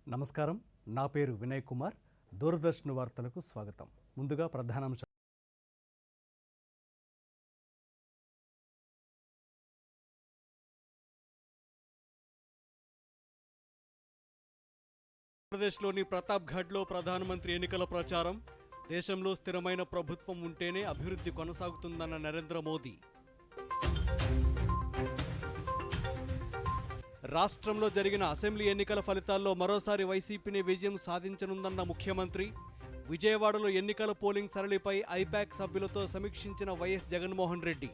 నమస్కారం. నా పేరు వినయ్ కుమార్. దూరదర్శన్ వార్తలకు స్వాగతం. ముందుగా ప్రధానాంశాలు. ఆంధ్రప్రదేశ్లోని ప్రతాప్ఘడ్లో ప్రధానమంత్రి ఎన్నికల ప్రచారం. దేశంలో స్థిరమైన ప్రభుత్వం ఉంటేనే అభివృద్ధి కొనసాగుతుందన్న నరేంద్ర మోదీ. రాష్ట్రంలో జరిగిన అసెంబ్లీ ఎన్నికల ఫలితాల్లో మరోసారి వైసీపీనే విజయం సాధించనుందన్న ముఖ్యమంత్రి. విజయవాడలో ఎన్నికల పోలింగ్ సరళిపై ఐపాక్ సభ్యులతో సమీక్షించిన వైఎస్ జగన్మోహన్ రెడ్డి.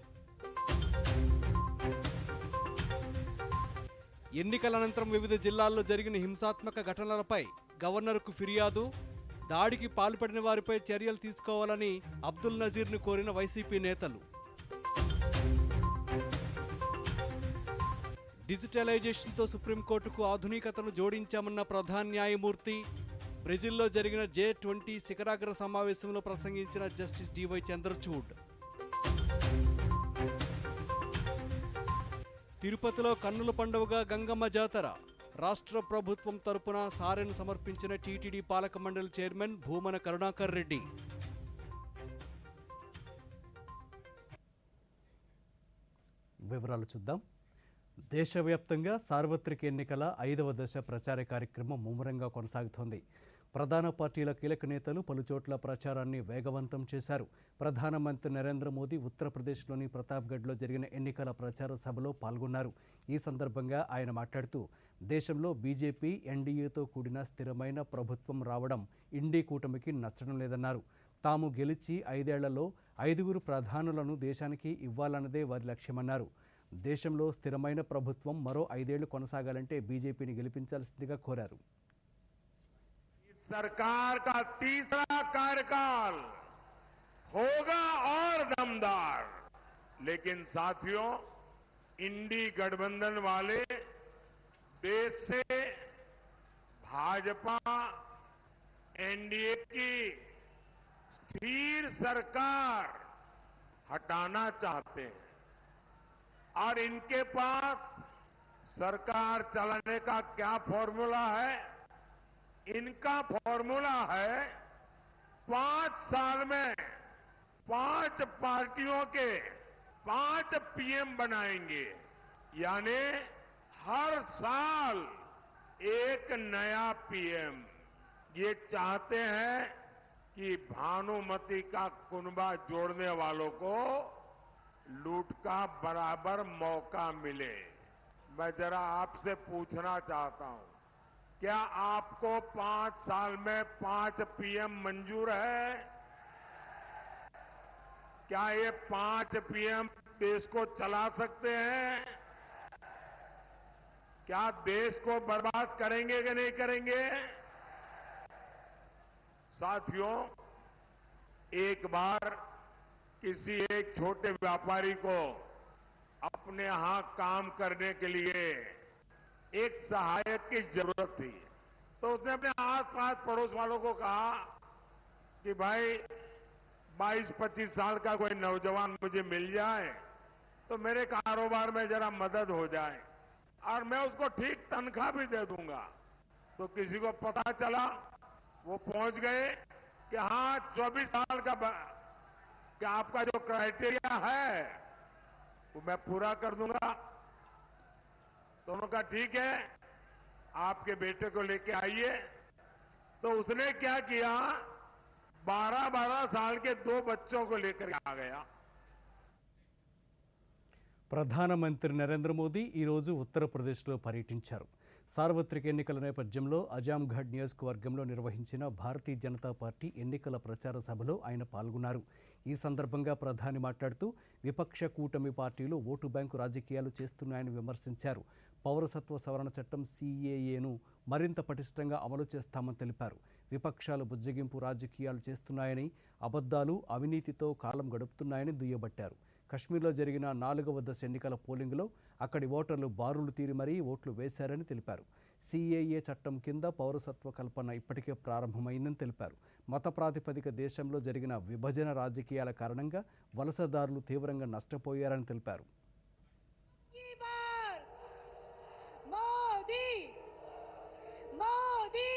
ఎన్నికల అనంతరం వివిధ జిల్లాల్లో జరిగిన హింసాత్మక ఘటనలపై గవర్నర్కు ఫిర్యాదు. దాడికి పాల్పడిన వారిపై చర్యలు తీసుకోవాలని అబ్దుల్ నజీర్ను కోరిన వైసీపీ నేతలు. డిజిటలైజేషన్తో సుప్రీంకోర్టుకు ఆధునికతను జోడించామన్న ప్రధాన న్యాయమూర్తి. బ్రెజిల్లో జరిగిన G20 శిఖరాగ్ర సమావేశంలో ప్రసంగించిన జస్టిస్ డివై చంద్రచూడ్. తిరుపతిలో కన్నుల పండుగగా గంగమ్మ జాతర. రాష్ట్ర ప్రభుత్వం తరపున సారెను సమర్పించిన టీటీడీ పాలక మండలి చైర్మన్ భూమన కరుణాకర్ రెడ్డి. వివరాలు చూద్దాం. దేశవ్యాప్తంగా సార్వత్రిక ఎన్నికల 5వ దశ ప్రచార కార్యక్రమం ముమ్మరంగా కొనసాగుతోంది. ప్రధాన పార్టీల కీలక నేతలు పలుచోట్ల ప్రచారాన్ని వేగవంతం చేశారు. ప్రధానమంత్రి నరేంద్ర మోదీ ఉత్తరప్రదేశ్లోని ప్రతాప్గఢ్లో జరిగిన ఎన్నికల ప్రచార సభలో పాల్గొన్నారు. ఈ సందర్భంగా ఆయన మాట్లాడుతూ దేశంలో బీజేపీ ఎన్డీఏతో కూడిన స్థిరమైన ప్రభుత్వం రావడం ఇండీ కూటమికి నచ్చడం లేదన్నారు. తాము గెలిచి 5 ఏళ్లలో 5గురు ప్రధానులను దేశానికి ఇవ్వాలన్నదే వారి లక్ష్యమన్నారు. దేశంలో స్థిరమైన ప్రభుత్వం మరో 5 ఏళ్లు కొనసాగాలంటే బీజేపీని గెలిపించాల్సిందిగా కోరారు. सरकार का तीसरा कार्यकाल होगा और दमदार, लेकिन साथियों, इंडी गठबंधन वाले देश से भाजपा एनडीए की स्थिर सरकार हटाना चाहते हैं और इनके पास सरकार चलाने का क्या फॉर्मूला है? इनका फॉर्मूला है 5 साल में 5 पार्टियों के 5 पीएम बनाएंगे, यानी हर साल एक नया पीएम. ये चाहते हैं कि भानुमति का कुनबा जोड़ने वालों को लूट का बराबर मौका मिले. मैं जरा आपसे पूछना चाहता हूं, क्या आपको 5 साल में 5 पीएम मंजूर है? क्या ये 5 पीएम देश को चला सकते हैं? क्या देश को बर्बाद करेंगे कि नहीं करेंगे? साथियों, एक बार किसी एक छोटे व्यापारी को अपने यहां काम करने के लिए एक सहायक की जरूरत थी, तो उसने अपने आस-पास पड़ोस वालों को कहा कि भाई 22-25 साल का कोई नौजवान मुझे मिल जाए तो मेरे कारोबार में जरा मदद हो जाए और मैं उसको ठीक तनख्वाह भी दे दूंगा. तो किसी को पता चला, वो पहुंच गए कि हाँ 24 साल का क्या आपका जो क्राइटेरिया है वो मैं पूरा कर दूंगा. तो उन्होंने कहा ठीक है, आपके बेटे को लेके आइए. तो उसने क्या किया, 12-12 साल के 2 बच्चों को लेकर आ गया. ప్రధానమంత్రి నరేంద్ర మోదీ ఈరోజు ఉత్తరప్రదేశ్లో పర్యటించారు. సార్వత్రిక ఎన్నికల నేపథ్యంలో అజాంఘడ్ నియోజకవర్గంలో నిర్వహించిన భారతీయ జనతా పార్టీ ఎన్నికల ప్రచార సభలో ఆయన పాల్గొన్నారు. ఈ సందర్భంగా ప్రధాని మాట్లాడుతూ విపక్ష కూటమి పార్టీలు ఓటు బ్యాంకు రాజకీయాలు చేస్తున్నాయని విమర్శించారు. పౌరసత్వ సవరణ చట్టం CAAను మరింత పటిష్టంగా అమలు చేస్తామని తెలిపారు. విపక్షాలు బుజ్జగింపు రాజకీయాలు చేస్తున్నాయని, అబద్ధాలు, అవినీతితో కాలం గడుపుతున్నాయని దుయ్యబట్టారు. కశ్మీర్లో జరిగిన 4వ దశ ఎన్నికల పోలింగ్లో అక్కడి ఓటర్లు బారులు తీరి మరీ ఓట్లు వేశారని తెలిపారు. CAA చట్టం కింద పౌరసత్వ కల్పన ఇప్పటికే ప్రారంభమైందని తెలిపారు. మత ప్రాతిపదిక దేశంలో జరిగిన విభజన రాజకీయాల కారణంగా వలసదారులు తీవ్రంగా నష్టపోయారని తెలిపారు. మోదీ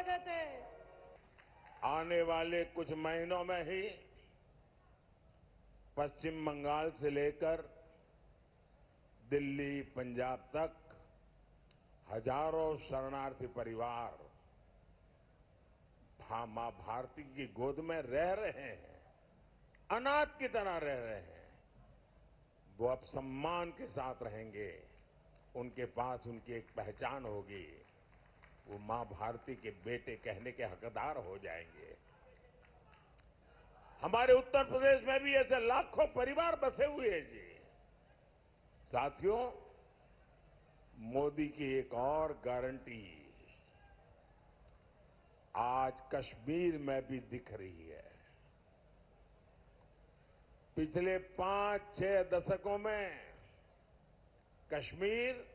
स्वागत है। आने वाले कुछ महीनों में ही पश्चिम बंगाल से लेकर दिल्ली, पंजाब तक हजारों शरणार्थी परिवार मां भारती की गोद में रह रहे हैं, अनाथ की तरह रह रहे हैं। वो अब सम्मान के साथ रहेंगे, उनके पास उनकी एक पहचान होगी, वो मां भारती के बेटे कहने के हकदार हो जाएंगे। हमारे उत्तर प्रदेश में भी ऐसे लाखों परिवार बसे हुए हैं जी। साथियों, मोदी की एक और गारंटी आज कश्मीर में भी दिख रही है। पिछले 5-6 दशकों में कश्मीर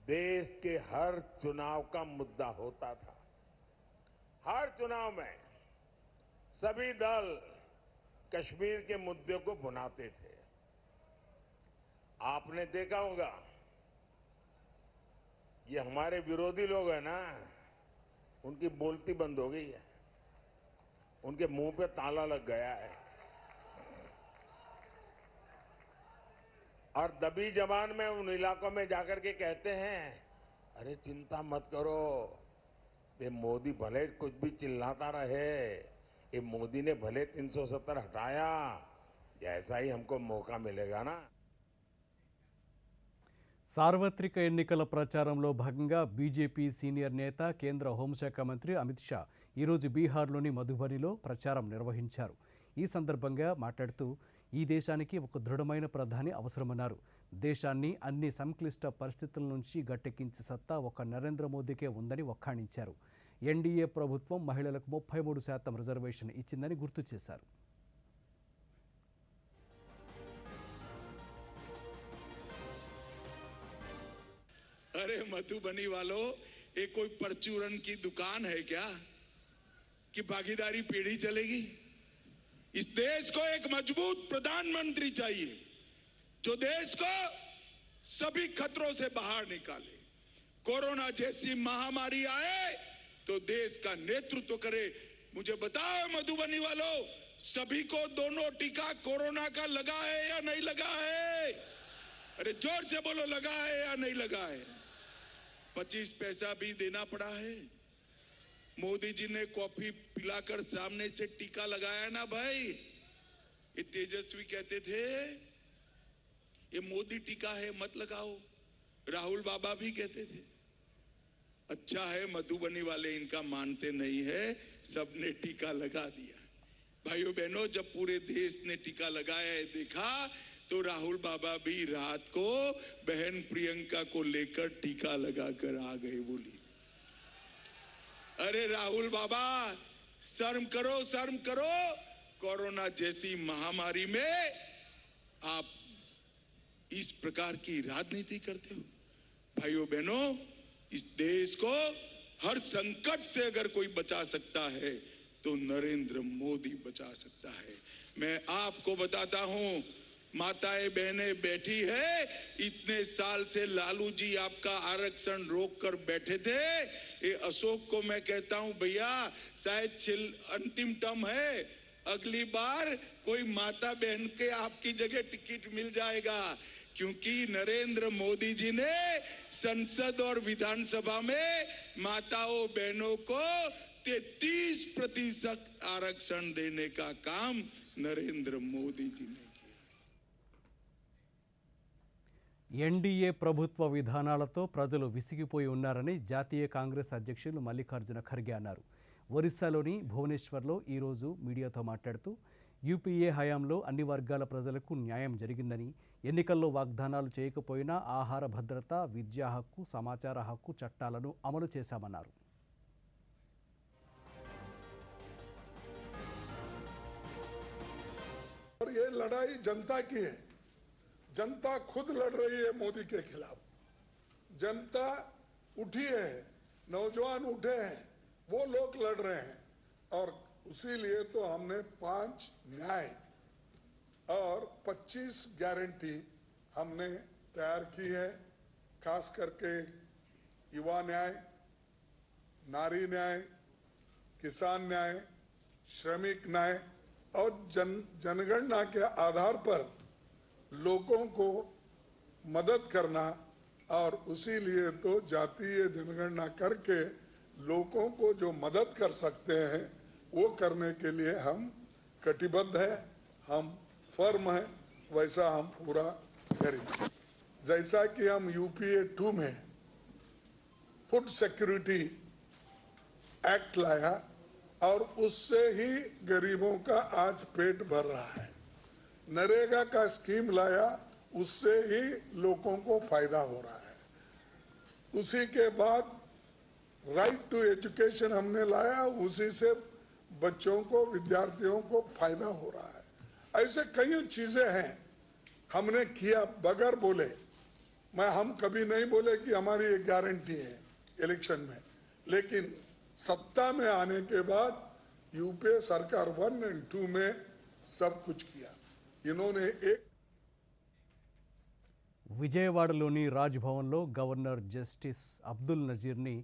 देश के हर चुनाव का मुद्दा होता था। हर चुनाव में सभी दल कश्मीर के मुद्दे को भुनाते थे। आपने देखा होगा, ये हमारे विरोधी लोग हैं ना, उनकी बोलती बंद हो गई है, उनके मुंह पे ताला लग गया है और दबी जबान में उन इलाकों में जाकर के कहते हैं, अरे चिंता मत करो, ये मोदी भले कुछ भी चिल्लाता रहे, ये मोदी ने भले 370 हटाया, जैसा ही हमको मौका मिलेगा ना। సార్వత్రిక ఎన్నికల ప్రచారంలో భాగంగా బీజేపీ సీనియర్ నేత కేంద్ర హోంశాఖ మంత్రి అమిత్ షా ఈరోజు బీహార్లోని మధుబనిలో ప్రచారం నిర్వహించారు. ఈ సందర్భంగా మాట్లాడుతూ ఈ దేశానికి ఒక దృఢమైన ప్రధాని అవసరమన్నారు. దేశాన్ని అన్ని సంక్లిష్ట పరిస్థితుల నుంచి గట్టెక్కించే సత్తా ఒక నరేంద్ర మోదీకే ఉందని వక్కాణించారు. ఎన్డీఏ ప్రభుత్వం మహిళలకు 33% రిజర్వేషన్ ఇచ్చిందని గుర్తు చేశారు. अरे मधुबनी वालों, ये कोई परचूरन की दुकान है क्या कि भागीदारी पीढ़ी चलेगी? इस देश को एक मजबूत प्रधानमंत्री चाहिए जो देश को सभी खतरों से बाहर निकाले। कोरोना जैसी महामारी आए तो देश का नेतृत्व करे। मुझे बताओ मधुबनी वालों, सभी को दोनों टीका कोरोना का लगा है या नहीं लगा है? अरे जोर से बोलो, लगा है या नहीं लगा है? 25 पैसा भी देना पड़ा है। मोदी जी ने कॉफी पिलाकर सामने से टीका लगाया ना भाई। ये तेजस्वी कहते थे ये मोदी टीका है, मत लगाओ। राहुल बाबा भी कहते थे। अच्छा है मधुबनी वाले इनका मानते नहीं है, सबने टीका लगा दिया। भाइयों बहनों, जब पूरे देश ने टीका लगाया है देखा, तो राहुल बाबा भी रात को बहन प्रियंका को लेकर टीका लगाकर आ गए। बोली, अरे राहुल बाबा शर्म करो, शर्म करो। कोरोना जैसी महामारी में आप इस प्रकार की राजनीति करते हो। भाइयों बहनों, इस देश को हर संकट से अगर कोई बचा सकता है तो नरेंद्र मोदी बचा सकता है। मैं आपको बताता हूं, माताएं बहनें बैठी है, इतने साल से लालू जी आपका आरक्षण रोक कर बैठे थे। ये अशोक को मैं कहता हूं, भैया शायद अंतिम टर्म है, अगली बार कोई माता बहन के आपकी जगह टिकट मिल जाएगा, क्योंकि नरेंद्र मोदी जी ने संसद और विधानसभा में माताओं बहनों को 33% आरक्षण देने का काम नरेंद्र मोदी जी ने। ఎన్డీఏ ప్రభుత్వ విధానాలతో ప్రజలు విసిగిపోయి ఉన్నారని జాతీయ కాంగ్రెస్ అధ్యక్షులు మల్లికార్జున ఖర్గే అన్నారు. ఒరిస్సాలోని భువనేశ్వర్లో ఈరోజు మీడియాతో మాట్లాడుతూ యూపీఏ హయాంలో అన్ని వర్గాల ప్రజలకు న్యాయం జరిగిందని, ఎన్నికల్లో వాగ్దానాలు చేయకపోయినా ఆహార భద్రత, విద్యా హక్కు, సమాచార హక్కు చట్టాలను అమలు చేశామన్నారు. ये लड़ाई जनता की है, जनता खुद लड़ रही है मोदी के खिलाफ। जनता उठी है, नौजवान उठे हैं, वो लोग लड़ रहे हैं और उसीलिए तो हमने 5 न्याय और 25 गारंटी हमने तैयार की है। खास करके युवा न्याय, नारी न्याय, किसान न्याय, श्रमिक न्याय और जनगणना के आधार पर लोगों को मदद करना और उसी लिए तो जातीय जनगणना करके लोगों को जो मदद कर सकते हैं वो करने के लिए हम कटिबद्ध है, हम फर्म है, वैसा हम पूरा करेंगे। जैसा कि हम यूपीए 2 में फूड सिक्योरिटी एक्ट लाया और उससे ही गरीबों का आज पेट भर रहा है, नरेगा का स्कीम लाया उससे ही लोगों को फायदा हो रहा है, उसी के बाद राइट टू एजुकेशन हमने लाया, उसी से बच्चों को विद्यार्थियों को फायदा हो रहा है। ऐसे कई चीजें हैं हमने किया बगैर बोले। हम कभी नहीं बोले कि हमारी एक गारंटी है इलेक्शन में, लेकिन सत्ता में आने के बाद यूपीए सरकार 1 और 2 में सब कुछ किया। इन्होंने एक విజయవాడలోని రాజ్భవన్లో గవర్నర్ జస్టిస్ అబ్దుల్ నజీర్ని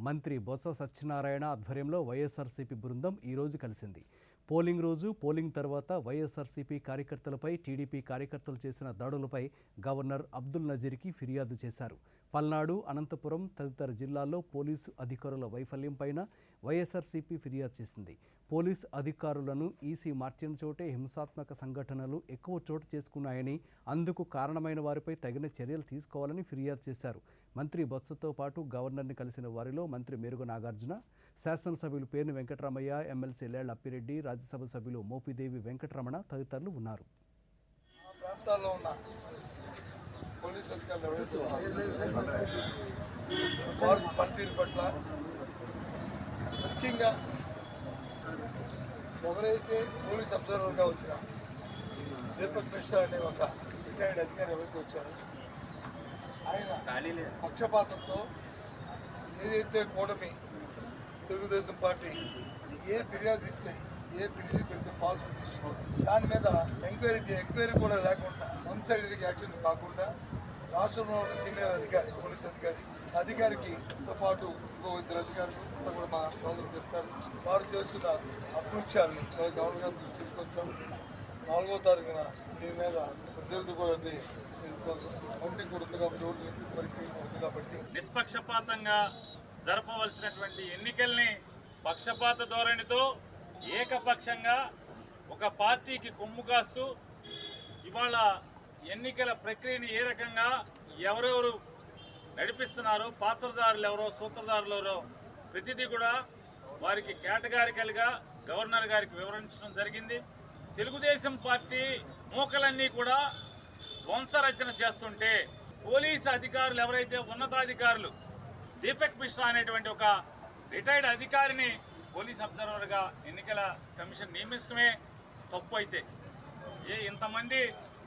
మంత్రి బొత్స సత్యనారాయణ ఆధ్వర్యంలో వైఎస్ఆర్సీపీ బృందం ఈరోజు కలిసింది. పోలింగ్ రోజు, పోలింగ్ తర్వాత వైఎస్ఆర్సీపీ కార్యకర్తలపై టీడీపీ కార్యకర్తలు చేసిన దాడులపై గవర్నర్ అబ్దుల్ నజీర్కి ఫిర్యాదు చేశారు. పల్నాడు, అనంతపురం తదితర జిల్లాల్లో పోలీసు అధికారుల వైఫల్యంపైన వైఎస్ఆర్సీపీ ఫిర్యాదు చేసింది. పోలీసు అధికారులను ఈసీ మార్చిన చోటే హింసాత్మక సంఘటనలు ఎక్కువ చోటు చేసుకున్నాయని, అందుకు కారణమైన వారిపై తగిన చర్యలు తీసుకోవాలని ఫిర్యాదు చేశారు. మంత్రి బొత్సతో పాటు గవర్నర్ని కలిసిన వారిలో మంత్రి మేరుగ నాగార్జున, శాసనసభ్యులు పేర్ని వెంకటరామయ్య, ఎమ్మెల్సీ లేళ్ల అప్పిరెడ్డి, రాజ్యసభ సభ్యులు మోపిదేవి వెంకటరమణ తదితరులు ఉన్నారు. పోలీసు అధికారులు ఎవరైతే భారత్ పనితీరు పట్ల ముఖ్యంగా ఎవరైతే పోలీస్ అబ్జర్వర్గా వచ్చిన దీపక్ మిశ్రా అనే ఒక రిటైర్డ్ అధికారి ఎవరైతే వచ్చారో ఆయన పక్షపాతంతో ఏదైతే కూటమి తెలుగుదేశం పార్టీ ఏ ఫిర్యాదు ఇస్తే, ఏ పిటిషన్ పెడితే ఫాల్స్ పిటిషన్ దాని మీద ఎంక్వైరీ కూడా లేకుండా వన్ సైడెడ్ యాక్షన్ కాకుండా రాష్ట్రంలో ఉన్న సీనియర్ అధికారి, పోలీస్ అధికారికి తో పాటు ఇంకో 2 అధికారులు అంతా కూడా మా సోదరులు చెప్తారు. వారు చేస్తున్న అకృత్యాలని గవర్నర్ గారు దృష్టి తీసుకొచ్చాం. 4వ తారీఖున దీని మీద రిజల్ట్ కూడా కౌంటింగ్ కూడా ఉంది కాబట్టి, ఓట్లు వరకు ఉంది కాబట్టి నిష్పక్షపాతంగా జరపవలసినటువంటి ఎన్నికల్ని పక్షపాత ధోరణితో ఏకపక్షంగా ఒక పార్టీకి కొమ్ము కాస్తూ ఇవాళ ఎన్నికల ప్రక్రియని ఏ రకంగా ఎవరెవరు నడిపిస్తున్నారో, పాత్రదారులు ఎవరో, సూత్రధారులు ఎవరో ప్రతిదీ కూడా వారికి కేటగారికల్గా గవర్నర్ గారికి వివరించడం జరిగింది. తెలుగుదేశం పార్టీ మూకలన్నీ కూడా ధ్వంసరచన చేస్తుంటే పోలీసు అధికారులు ఎవరైతే ఉన్నతాధికారులు దీపక్ మిశ్రా అనేటువంటి ఒక రిటైర్డ్ అధికారిని పోలీస్ అబ్జర్వర్గా ఎన్నికల కమిషన్ నియమించడమే తప్పు అయితే, ఇంతమంది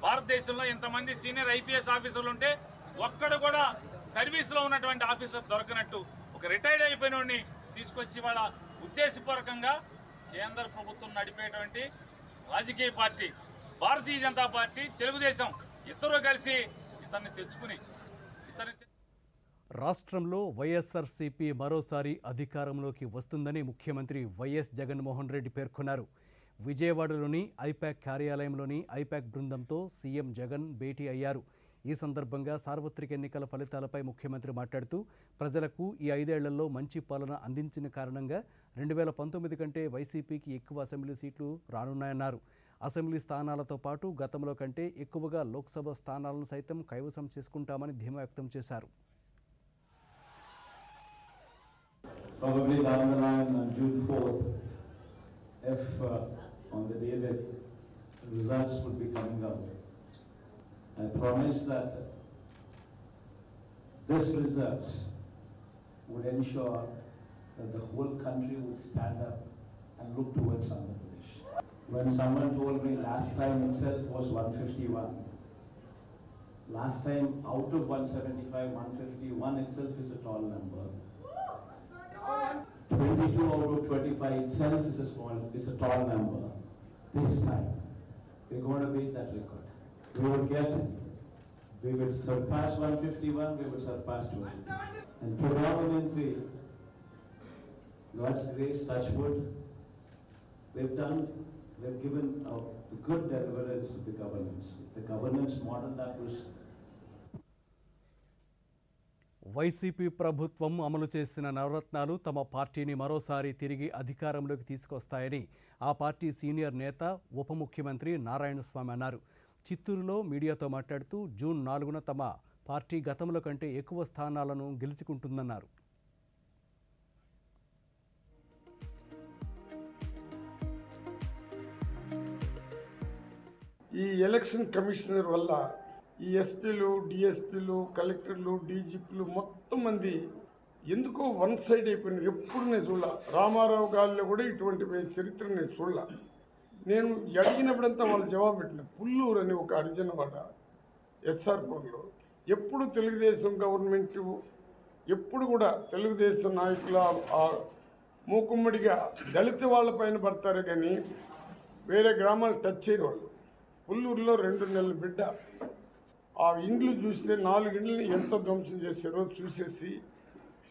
భారతదేశంలో ఇంతమంది సీనియర్ ఐపీఎస్ ఆఫీసర్లు ఉంటే ఒక్కడు కూడా సర్వీస్లో ఉన్నటువంటి ఆఫీసర్ దొరకనట్టు ఒక రిటైర్డ్ అయిపోయిన వాడిని తీసుకొచ్చి వాళ్ళ ఉద్దేశపూర్వకంగా కేంద్ర ప్రభుత్వం నడిపేటువంటి రాజకీయ పార్టీ భారతీయ జనతా పార్టీ, తెలుగుదేశం ఇద్దరు కలిసి ఇతన్ని తెచ్చుకుని రాష్ట్రంలో వైఎస్ఆర్సీపీ మరోసారి అధికారంలోకి వస్తుందని ముఖ్యమంత్రి వైఎస్ జగన్మోహన్ రెడ్డి పేర్కొన్నారు. విజయవాడలోని ఐపాక్ కార్యాలయంలోని ఐపాక్ బృందంతో సీఎం జగన్ భేటీ అయ్యారు. ఈ సందర్భంగా సార్వత్రిక ఎన్నికల ఫలితాలపై ముఖ్యమంత్రి మాట్లాడుతూ ప్రజలకు ఈ 5 ఏళ్లలో మంచి పాలన అందించిన కారణంగా 2019 కంటే వైసీపీకి ఎక్కువ అసెంబ్లీ సీట్లు రానున్నాయన్నారు. అసెంబ్లీ స్థానాలతో పాటు గతంలో కంటే ఎక్కువగా లోక్సభ స్థానాలను సైతం కైవసం చేసుకుంటామని ధీమా వ్యక్తం చేశారు. Probably down the line on June 4th, if on the day that results would be coming out, I promise that this results would ensure that the whole country would stand up and look towards Andhra Pradesh. When someone told me last time itself was 151, last time out of 175, 151 itself is a tall number. 22 out of 25 itself is a tall number. This time, we're going to beat that record. We will surpass 151, we will surpass 200. And predominantly, God's grace, touch wood, we've given a good deliverance of the governance. The governance model that was YCP ప్రభుత్వం అమలు చేసిన నవరత్నాలు తమ పార్టీని మరోసారి తిరిగి అధికారంలోకి తీసుకొస్తాయని ఆ party senior నేత ఉప ముఖ్యమంత్రి నారాయణస్వామి అన్నారు. చిత్తూరులో మీడియాతో మాట్లాడుతూ జూన్ 4న తమ పార్టీ గతంలో కంటే ఎక్కువ స్థానాలను గెలుచుకుంటుందన్నారు. ఈ ఎలక్షన్ కమిషనర్ వల్ల ఈ ఎస్పీలు, డిఎస్పీలు, కలెక్టర్లు, డీజీపీలు మొత్తం మంది ఎందుకో వన్ సైడ్ అయిపోయినారు. ఎప్పుడు నేను చూడాల. రామారావు గారిలో కూడా ఇటువంటి చరిత్ర నేను చూడాల. నేను అడిగినప్పుడంతా వాళ్ళు జవాబు పెట్టిన పుల్లూరు అని ఒక హరిజనవాడ ఎస్ఆర్పూర్లో ఎప్పుడు తెలుగుదేశం గవర్నమెంట్ ఎప్పుడు కూడా తెలుగుదేశం నాయకుల మూకుమ్మడిగా దళిత వాళ్ళ పైన పడతారు కానీ వేరే గ్రామాలు టచ్ చేయరు వాళ్ళు. పుల్లూరులో 2 నెలల బిడ్డ ఆ ఇండ్లు చూస్తే 4 ఇండ్లని ఎంత ధ్వంసం చేశారో చూసేసి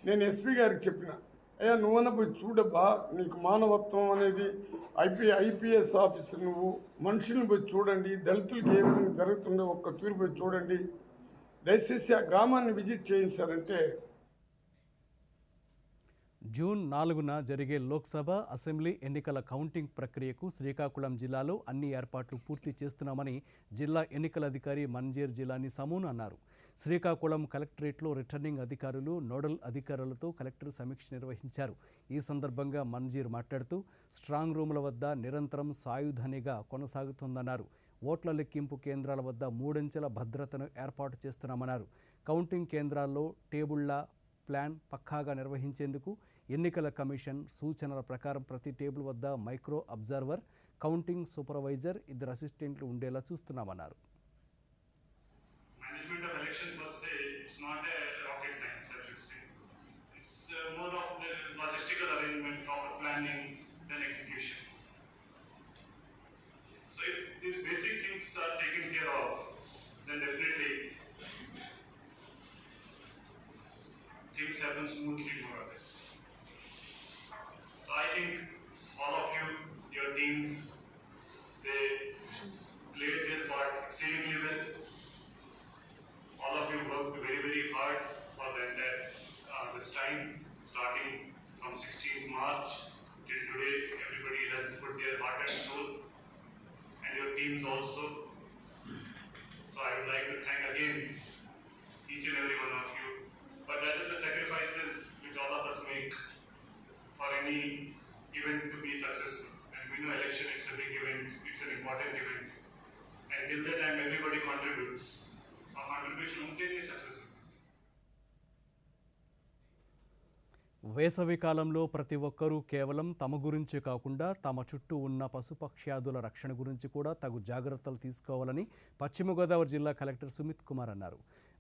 నేను ఎస్పీ గారికి చెప్పిన, అయ్యా నువ్వన్నా పోయి చూడబ్బా, నీకు మానవత్వం అనేది ఐపీఎస్ ఆఫీసర్, నువ్వు మనుషులను పోయి చూడండి, దళితులకు ఏ విధంగా జరుగుతుందో ఒక్క తూరు పోయి చూడండి, దయచేసి ఆ గ్రామాన్ని విజిట్ చేయించారంటే. జూన్ 4న జరిగే లోక్సభ, అసెంబ్లీ ఎన్నికల కౌంటింగ్ ప్రక్రియకు శ్రీకాకుళం జిల్లాలో అన్ని ఏర్పాట్లు పూర్తి చేస్తున్నామని జిల్లా ఎన్నికల అధికారి మంజీర్ జిలానీ సమూన్ అన్నారు. శ్రీకాకుళం కలెక్టరేట్లో రిటర్నింగ్ అధికారులు, నోడల్ అధికారులతో కలెక్టర్ సమీక్ష నిర్వహించారు. ఈ సందర్భంగా మంజీర్ మాట్లాడుతూ స్ట్రాంగ్ రూముల వద్ద నిరంతరం సాయుధనిగా కొనసాగుతోందన్నారు. ఓట్ల లెక్కింపు కేంద్రాల వద్ద 3 అంచెల భద్రతను ఏర్పాటు చేస్తున్నామన్నారు. కౌంటింగ్ కేంద్రాల్లో టేబుళ్ల ప్లాన్ పక్కాగా నిర్వహించేందుకు ఎన్నికల కమిషన్ సూచనల ప్రకారం ప్రతి టేబుల్ వద్ద మైక్రో అబ్జర్వర్, కౌంటింగ్ సూపర్వైజర్, 2 అసిస్టెంట్లు ఉండేలా చూస్తున్నామన్నారు. Management of election per se, it's not a rocket science, I should say. It's more of the logistical arrangement, proper planning, then execution. So if these basic things are taken care of, then definitely things happen smoothly more or less. So I think all of you, your teams, they played their part exceedingly well. All of you worked very, very hard for the entire this time, starting from 16th March till today. Everybody has put their heart and soul, and your teams also. So I would like to thank again each and every one of you. But that is the sacrifices which all of us make for any event to be successful. And we know election, it's a big event, it's an important event. And till that time everybody contributes. Our contribution is successful. వేసవి కాలంలో ప్రతి ఒక్కరూ కేవలం తమ గురించే కాకుండా తమ చుట్టూ ఉన్న పశుపక్ష్యాదుల రక్షణ గురించి కూడా తగు జాగ్రత్తలు తీసుకోవాలని పశ్చిమ గోదావరి జిల్లా కలెక్టర్ సుమిత్ కుమార్ అన్నారు.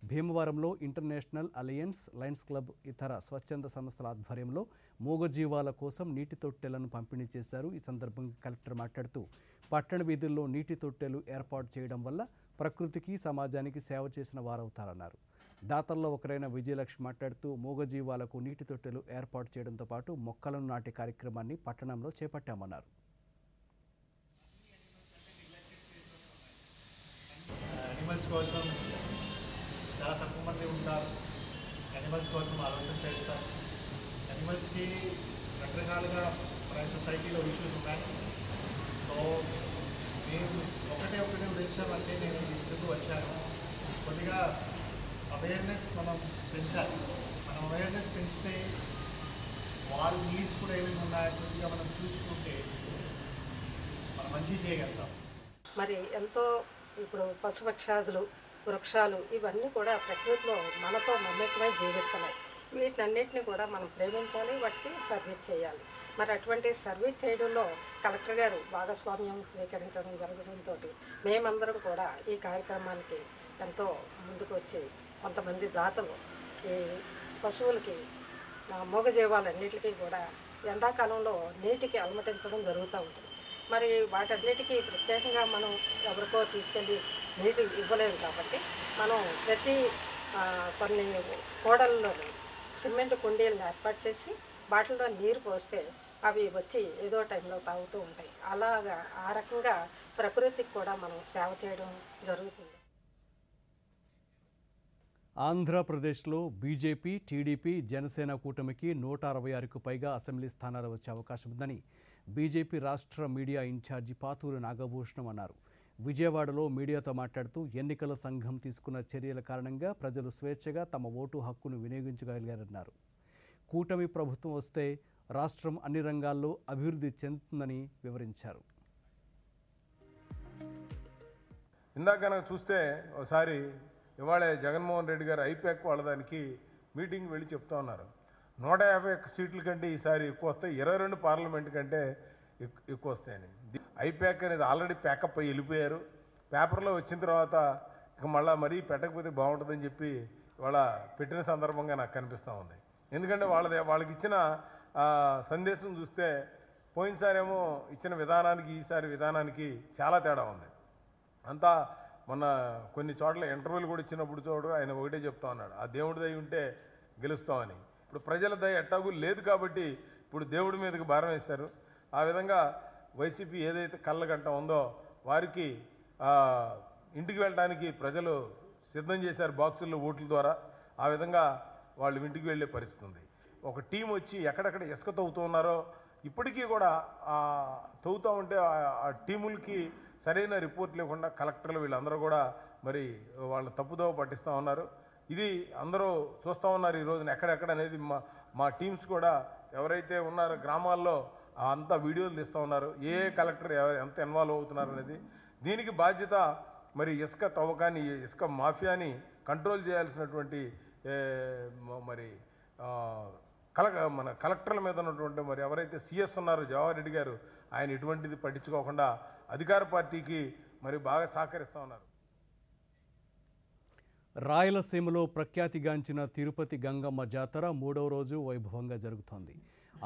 భీమవరంలో ఇంటర్నేషనల్ అలయన్స్ లయన్స్ క్లబ్ ఇతర స్వచ్ఛంద సంస్థల ఆధ్వర్యంలో మూగజీవాల కోసం నీటి తొట్టెలను పంపిణీ చేశారు. ఈ సందర్భంగా కలెక్టర్ మాట్లాడుతూ పట్టణ వీధుల్లో నీటి తొట్టెలు ఏర్పాటు చేయడం వల్ల ప్రకృతికి, సమాజానికి సేవ చేసిన వారవుతారన్నారు. దాతల్లో ఒకరైన విజయలక్ష్మి మాట్లాడుతూ మూగజీవాలకు నీటి తొట్టెలు ఏర్పాటు చేయడంతో పాటు మొక్కలను నాటే కార్యక్రమాన్ని పట్టణంలో చేపట్టామన్నారు. యానిమల్స్ కోసం చాలా తక్కువ మంది ఉంటారు. యానిమల్స్ కోసం ఆలోచన చేస్తారు. యానిమల్స్కి రకరకాలుగా మన సొసైటీలో ఇష్యూస్ ఉన్నాయి. సో నేను ఒకటే ఉద్దేశం అంటే నేను ఇంటికి వచ్చాను, కొద్దిగా అవేర్నెస్ మనం పెంచాలి. మనం అవేర్నెస్ పెంచితే వాళ్ళ నీడ్స్ కూడా ఏమేమి ఉన్నాయో కొద్దిగా మనం చూసుకుంటే మనం మంచి చేయగలుగుతాం. మరి ఎంతో ఇప్పుడు పశుపక్షాదులు, వృక్షాలు ఇవన్నీ కూడా ప్రకృతిలో మనతో మమేకమై జీవిస్తున్నాయి. వీటినన్నిటిని కూడా మనం ప్రేమించాలి, వాటికి సర్వీస్ చేయాలి. మరి అటువంటి సర్వీస్ చేయడంలో కలెక్టర్ గారు భాగస్వామ్యం స్వీకరించడం జరగడంతో మేమందరం కూడా ఈ కార్యక్రమానికి ఎంతో ముందుకు వచ్చి కొంతమంది దాతలు ఈ పశువులకి, మూగజీవాలన్నిటికీ కూడా ఎండాకాలంలో నీటికి అలమటించడం జరుగుతూ ఉంటుంది. మరి వాటన్నిటికీ ప్రత్యేకంగా మనం ఎవరికో తీసుకెళ్ళి నీటి ఇవ్వలేము కాబట్టి మనం ప్రతి కొన్ని కోడల్లో సిమెంట్ కుండీలను ఏర్పాటు చేసి బాటిల్లో నీరు పోస్తే అవి వచ్చి ఏదో టైంలో తాగుతూ ఉంటాయి. అలాగా ఆ రకంగా ప్రకృతికి కూడా మనం సేవ చేయడం జరుగుతుంది. ఆంధ్రప్రదేశ్లో బీజేపీ, టీడీపీ, జనసేన కూటమికి 166కు పైగా అసెంబ్లీ స్థానాలు వచ్చే అవకాశం ఉందని బీజేపీ రాష్ట్ర మీడియా ఇన్ఛార్జి పాతూరి నాగభూషణం అన్నారు. విజయవాడలో మీడియాతో మాట్లాడుతూ ఎన్నికల సంఘం తీసుకున్న చర్యల కారణంగా ప్రజలు స్వేచ్ఛగా తమ ఓటు హక్కును వినియోగించగలిగారన్నారు. కూటమి ప్రభుత్వం వస్తే రాష్ట్రం అన్ని రంగాల్లో అభివృద్ధి చెందుతుందని వివరించారు. ఇందాక కనుక చూస్తే ఒకసారి ఇవాళ జగన్మోహన్ రెడ్డి గారు ఐపాక్ వాళ్ళదానికి మీటింగ్ వెళ్ళి చెప్తా ఉన్నారు. 151 సీట్ల కంటే ఈసారి ఎక్కువ వస్తాయి, 22 పార్లమెంట్ కంటే ఎక్కువ వస్తాయని. ఐపాక్ అనేది ఆల్రెడీ ప్యాకప్ అయ్యి వెళ్ళిపోయారు. పేపర్లో వచ్చిన తర్వాత ఇక మళ్ళీ మరీ పెట్టకపోతే బాగుంటుందని చెప్పి ఇవాళ పెట్టిన సందర్భంగా నాకు కనిపిస్తూ ఉంది. ఎందుకంటే వాళ్ళకి ఇచ్చిన సందేశం చూస్తే పోయినసారేమో ఇచ్చిన విధానానికి ఈసారి విధానానికి చాలా తేడా ఉంది. అంతా మొన్న కొన్ని చోట్ల ఇంటర్వ్యూలు కూడా ఇచ్చినప్పుడు చూడు ఆయన ఒకటే చెప్తా ఉన్నాడు, ఆ దేవుడి దయ ఉంటే గెలుస్తామని. ఇప్పుడు ప్రజల దయ ఎట్టాగు లేదు కాబట్టి ఇప్పుడు దేవుడి మీదకి భారం వేశారు. ఆ విధంగా వైసీపీ ఏదైతే కళ్ళగంట ఉందో వారికి ఇంటికి వెళ్ళడానికి ప్రజలు సిద్ధం చేశారు బాక్సుల్లో ఓట్ల ద్వారా. ఆ విధంగా వాళ్ళు ఇంటికి వెళ్ళే పరిస్థితి ఉంది. ఒక టీం వచ్చి ఎక్కడెక్కడ ఇసుక తవ్వుతూ ఉన్నారో ఇప్పటికీ కూడా తవ్వుతూ ఉంటే ఆ టీములకి సరైన రిపోర్ట్ లేకుండా కలెక్టర్లు వీళ్ళందరూ కూడా మరి వాళ్ళ తప్పుదోవ పట్టిస్తూ ఉన్నారు. ఇది అందరూ చూస్తూ ఉన్నారు ఈ రోజున ఎక్కడెక్కడ అనేది. మా టీమ్స్ కూడా ఎవరైతే ఉన్నారో గ్రామాల్లో అంతా వీడియోలు తీస్తూ ఉన్నారు, ఏ కలెక్టర్ ఎంత ఇన్వాల్వ్ అవుతున్నారు అనేది. దీనికి బాధ్యత మరి ఇసుక తవ్వకాన్ని, ఇసుక మాఫియాని కంట్రోల్ చేయాల్సినటువంటి మరి మన కలెక్టర్ల మీద ఉన్నటువంటి మరి ఎవరైతే సిఎస్ ఉన్నారో జవహర్ రెడ్డి గారు, ఆయన ఎటువంటిది పట్టించుకోకుండా అధికార పార్టీకి మరి బాగా సహకరిస్తూ ఉన్నారు. రాయలసీమలో ప్రఖ్యాతిగాంచిన తిరుపతి గంగమ్మ జాతర 3వ రోజు వైభవంగా జరుగుతోంది.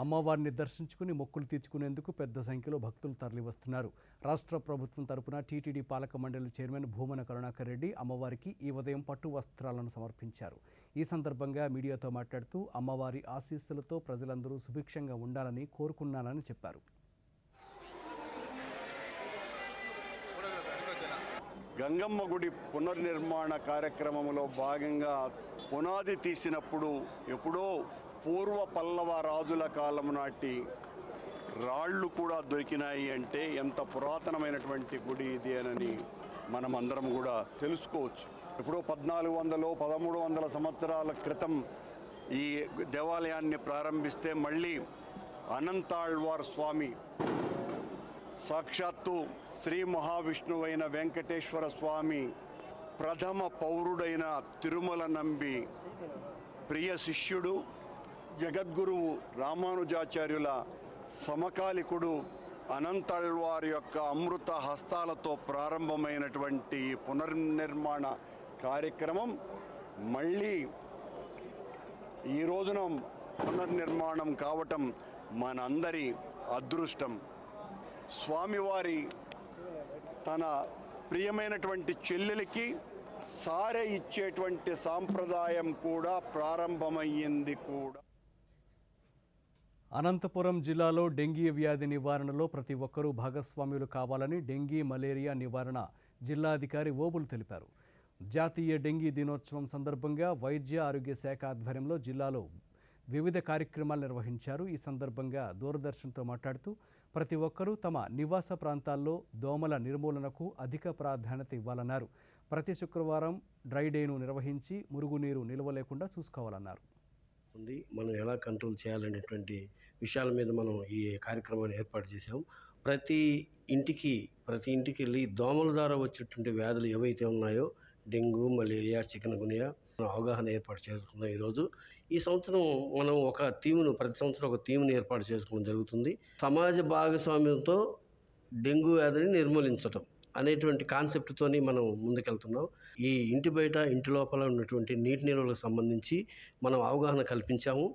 అమ్మవారిని దర్శించుకుని మొక్కులు తీర్చుకునేందుకు పెద్ద సంఖ్యలో భక్తులు తరలివస్తున్నారు. రాష్ట్ర ప్రభుత్వం తరపున టీటీడీ పాలక మండలి చైర్మన్ భూమన కరుణాకర్ రెడ్డి అమ్మవారికి ఈ ఉదయం పట్టు వస్త్రాలను సమర్పించారు. ఈ సందర్భంగా మీడియాతో మాట్లాడుతూ అమ్మవారి ఆశీస్సులతో ప్రజలందరూ సుభిక్షంగా ఉండాలని కోరుకున్నానని చెప్పారు. గంగమ్మ గుడి పునర్నిర్మాణ కార్యక్రమంలో భాగంగా పునాది తీసినప్పుడు ఎప్పుడో పూర్వ పల్లవ రాజుల కాలం నాటి రాళ్ళు కూడా దొరికినాయి అంటే ఎంత పురాతనమైనటువంటి గుడి ఇది అని మనం అందరం కూడా తెలుసుకోవచ్చు. ఎప్పుడో 1400, 1300 సంవత్సరాల క్రితం ఈ దేవాలయాన్ని ప్రారంభిస్తే మళ్ళీ అనంతాళ్వార్ స్వామి సాక్షాత్తు శ్రీ మహావిష్ణువైన వెంకటేశ్వర స్వామి ప్రథమ పౌరుడైన తిరుమల నంబి ప్రియ శిష్యుడు జగద్గురువు రామానుజాచార్యుల సమకాలికుడు అనంతాళ్వార్ యొక్క అమృత హస్తాలతో ప్రారంభమైనటువంటి పునర్నిర్మాణ కార్యక్రమం మళ్ళీ ఈ రోజున పునర్నిర్మాణం కావటం మనందరి అదృష్టం. స్వామివారి తన ప్రియమైనటువంటి చెల్లెలికి సారె ఇచ్చేటువంటి సాంప్రదాయం కూడా ప్రారంభమయ్యింది కూడా. అనంతపురం జిల్లాలో డెంగీ వ్యాధి నివారణలో ప్రతి ఒక్కరూ భాగస్వామ్యులు కావాలని డెంగీ మలేరియా నివారణ జిల్లాధికారి ఓబులు తెలిపారు. జాతీయ డెంగీ దినోత్సవం సందర్భంగా వైద్య ఆరోగ్య శాఖ ఆధ్వర్యంలో జిల్లాలో వివిధ కార్యక్రమాలు నిర్వహించారు. ఈ సందర్భంగా దూరదర్శన్తో మాట్లాడుతూ ప్రతి ఒక్కరూ తమ నివాస ప్రాంతాల్లో దోమల నిర్మూలనకు అధిక ప్రాధాన్యత ఇవ్వాలన్నారు. ప్రతి శుక్రవారం డ్రై డేను నిర్వహించి మురుగునీరు నిల్వ లేకుండా చూసుకోవాలన్నారు. మనం ఎలా కంట్రోల్ చేయాలనేటువంటి విషయాల మీద మనం ఈ కార్యక్రమాన్ని ఏర్పాటు చేశాం. ప్రతి ఇంటికి వెళ్ళి దోమల ద్వారా వచ్చేటువంటి వ్యాధులు ఏవైతే ఉన్నాయో డెంగ్యూ, మలేరియా, చికెన్ గునియా అవగాహన ఏర్పాటు చేసుకున్నాం. ఈరోజు ఈ సంవత్సరం మనం ప్రతి సంవత్సరం ఒక థీమ్ని ఏర్పాటు చేసుకోవడం జరుగుతుంది. సమాజ భాగస్వామ్యంతో డెంగ్యూ వ్యాధిని నిర్మూలించడం అనేటువంటి కాన్సెప్ట్తోని మనం ముందుకెళ్తున్నాం. ఈ ఇంటి బయట ఇంటి లోపల ఉన్నటువంటి నీటి నిల్వలకు సంబంధించి మనం అవగాహన కల్పించాము.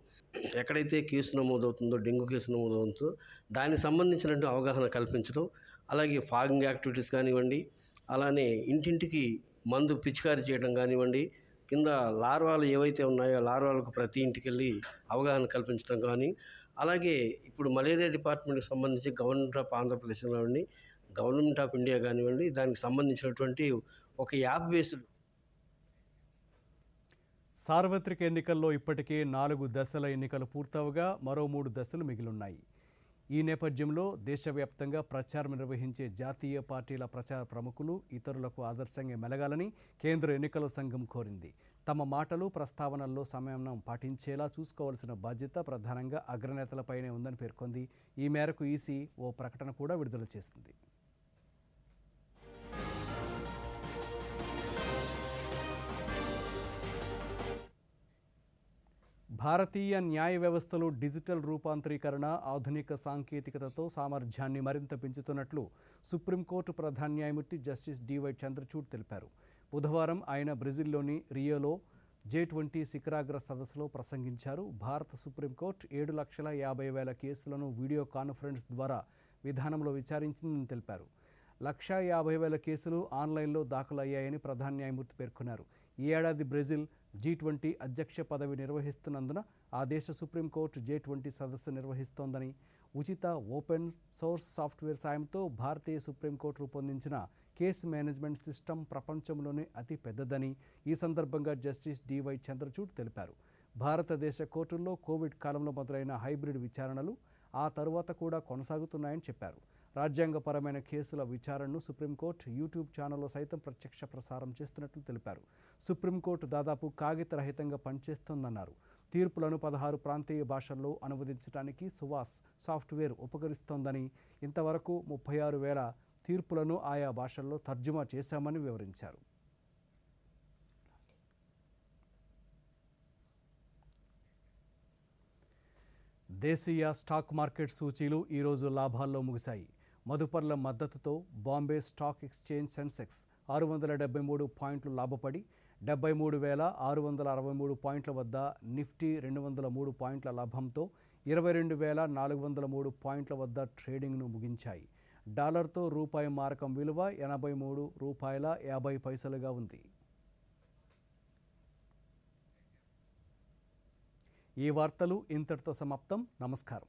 ఎక్కడైతే కేసు నమోదవుతుందో, డెంగ్యూ కేసు నమోదవుతుందో దానికి సంబంధించినటువంటి అవగాహన కల్పించడం, అలాగే ఫాగింగ్ యాక్టివిటీస్ కానివ్వండి, అలానే ఇంటింటికి మందు పిచికారీ చేయడం కానివ్వండి, కింద లార్వాలు ఏవైతే ఉన్నాయో లార్వాలకు ప్రతి ఇంటికి వెళ్ళి అవగాహన కల్పించడం కానీ, అలాగే ఇప్పుడు మలేరియా డిపార్ట్మెంట్కి సంబంధించి గవర్నమెంట్ ఆఫ్ ఆంధ్రప్రదేశ్లోని గవర్నమెంట్ ఆఫ్ ఇండియా కానివ్వండి, దానికి సంబంధించినటువంటి ఒక యాప్ బేస్డ్. సార్వత్రిక ఎన్నికల్లో ఇప్పటికే 4 దశల ఎన్నికలు పూర్తవగా మరో 3 దశలు మిగిలున్నాయి. ఈ నేపథ్యంలో దేశవ్యాప్తంగా ప్రచారం నిర్వహించే జాతీయ పార్టీల ప్రచార ప్రముఖులు ఇతరులకు ఆదర్శంగా మెలగాలని కేంద్ర ఎన్నికల సంఘం కోరింది. తమ మాటలు ప్రస్తావనల్లో సమన్వయం పాటించేలా చూసుకోవాల్సిన బాధ్యత ప్రధానంగా అగ్రనేతలపైనే ఉందని పేర్కొంది. ఈ మేరకు ఈసీ ఓ ప్రకటన కూడా విడుదల చేసింది. భారతీయ న్యాయ వ్యవస్థలో డిజిటల్ రూపాంతరీకరణ, ఆధునిక సాంకేతికతతో సామర్థ్యాన్ని మరింత పెంచుతున్నట్లు సుప్రీంకోర్టు ప్రధాన న్యాయమూర్తి జస్టిస్ డివై చంద్రచూడ్ తెలిపారు. బుధవారం ఆయన బ్రెజిల్లోని రియోలో G20 శిఖరాగ్ర సదస్సులో ప్రసంగించారు. భారత సుప్రీంకోర్టు 7,50,000 కేసులను వీడియో కాన్ఫరెన్స్ ద్వారా విధానంలో విచారించిందని తెలిపారు. 1,50,000 కేసులు ఆన్లైన్లో దాఖలయ్యాయని ప్రధాన న్యాయమూర్తి పేర్కొన్నారు. ఈ ఏడాది బ్రెజిల్ G20 అధ్యక్ష పదవి నిర్వహిస్తున్నందున ఆ దేశ సుప్రీంకోర్టు G20 సదస్సు నిర్వహిస్తోందని, ఉచిత ఓపెన్ సోర్స్ సాఫ్ట్వేర్ సాయంతో భారతీయ సుప్రీంకోర్టు రూపొందించిన కేసు మేనేజ్మెంట్ సిస్టమ్ ప్రపంచంలోనే అతి పెద్దదని ఈ సందర్భంగా జస్టిస్ డివై చంద్రచూడ్ తెలిపారు. భారతదేశ కోర్టుల్లో కోవిడ్ కాలంలో మొదలైన హైబ్రిడ్ విచారణలు ఆ తరువాత కూడా కొనసాగుతున్నాయని చెప్పారు. రాజ్యాంగపరమైన కేసుల విచారణను సుప్రీంకోర్టు యూట్యూబ్ ఛానల్లో సైతం ప్రత్యక్ష ప్రసారం చేస్తున్నట్లు తెలిపారు. సుప్రీంకోర్టు దాదాపు కాగితరహితంగా పనిచేస్తోందన్నారు. తీర్పులను 16 ప్రాంతీయ భాషల్లో అనువదించడానికి సువాస్ సాఫ్ట్వేర్ ఉపకరిస్తోందని, ఇంతవరకు 36,000 తీర్పులను ఆయా భాషల్లో తర్జుమా చేశామని వివరించారు. దేశీయ స్టాక్ మార్కెట్ సూచీలు ఈరోజు లాభాల్లో ముగిశాయి. మదుపర్ల మద్దతుతో బాంబే స్టాక్ ఎక్స్చేంజ్ సెన్సెక్స్ 673 పాయింట్లు లాభపడి 73,663 పాయింట్ల వద్ద, నిఫ్టీ 203 పాయింట్ల లాభంతో 22,403 పాయింట్ల వద్ద ట్రేడింగ్ను ముగించాయి. డాలర్తో రూపాయి మారకం విలువ 83 రూపాయల 50 పైసలుగా ఉంది. ఈ వార్తలు ఇంతటితో సమాప్తం. నమస్కారం.